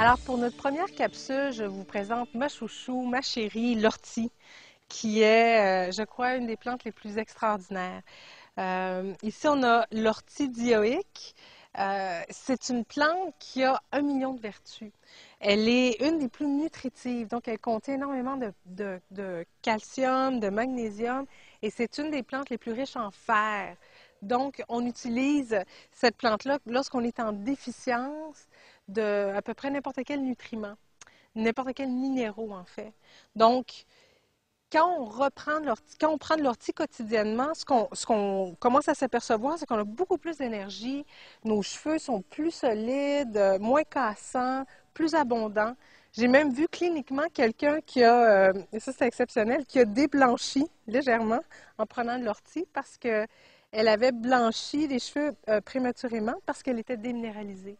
Alors, pour notre première capsule, je vous présente ma chouchou, ma chérie, l'ortie, qui est, je crois, une des plantes les plus extraordinaires. Ici, on a l'ortie dioïque. C'est une plante qui a 1 million de vertus. Elle est une des plus nutritives, donc elle contient énormément de calcium, de magnésium, et c'est une des plantes les plus riches en fer. Donc, on utilise cette plante-là lorsqu'on est en déficience de à peu près n'importe quel nutriment, n'importe quel minéraux en fait. Donc, quand on prend de l'ortie quotidiennement, ce qu'on commence à s'apercevoir, c'est qu'on a beaucoup plus d'énergie, nos cheveux sont plus solides, moins cassants, plus abondants. J'ai même vu cliniquement quelqu'un qui a, et ça c'est exceptionnel, qui a déblanchi légèrement en prenant de l'ortie parce que elle avait blanchi les cheveux prématurément parce qu'elle était déminéralisée.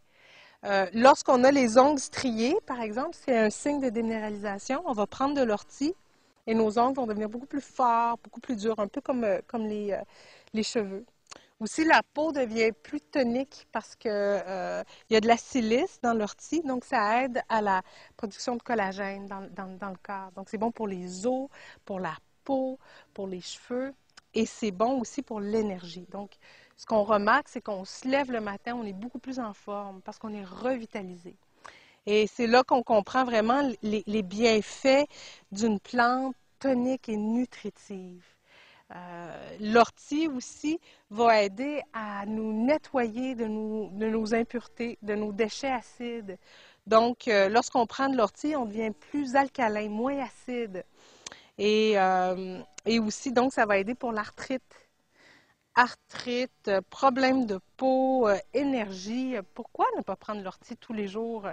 Lorsqu'on a les ongles striés, par exemple, c'est un signe de déminéralisation. On va prendre de l'ortie et nos ongles vont devenir beaucoup plus forts, beaucoup plus durs, un peu comme les cheveux. Aussi, la peau devient plus tonique parce que, il y a de la silice dans l'ortie, donc ça aide à la production de collagène dans le corps. Donc, c'est bon pour les os, pour la peau, pour les cheveux, et c'est bon aussi pour l'énergie. Donc, ce qu'on remarque, c'est qu'on se lève le matin, on est beaucoup plus en forme parce qu'on est revitalisé. Et c'est là qu'on comprend vraiment les bienfaits d'une plante tonique et nutritive. L'ortie aussi va aider à nous nettoyer de nos impuretés, de nos déchets acides. Donc, lorsqu'on prend de l'ortie, on devient plus alcalin, moins acide. Et aussi, donc, ça va aider pour l'arthrite. Arthrite, problèmes de peau, énergie. Pourquoi ne pas prendre l'ortie tous les jours?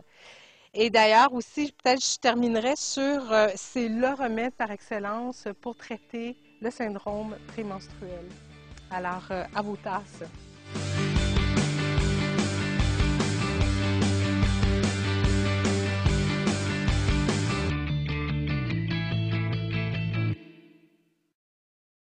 Et d'ailleurs aussi, peut-être je terminerai sur, c'est le remède par excellence pour traiter le syndrome prémenstruel. Alors, à vos tasses.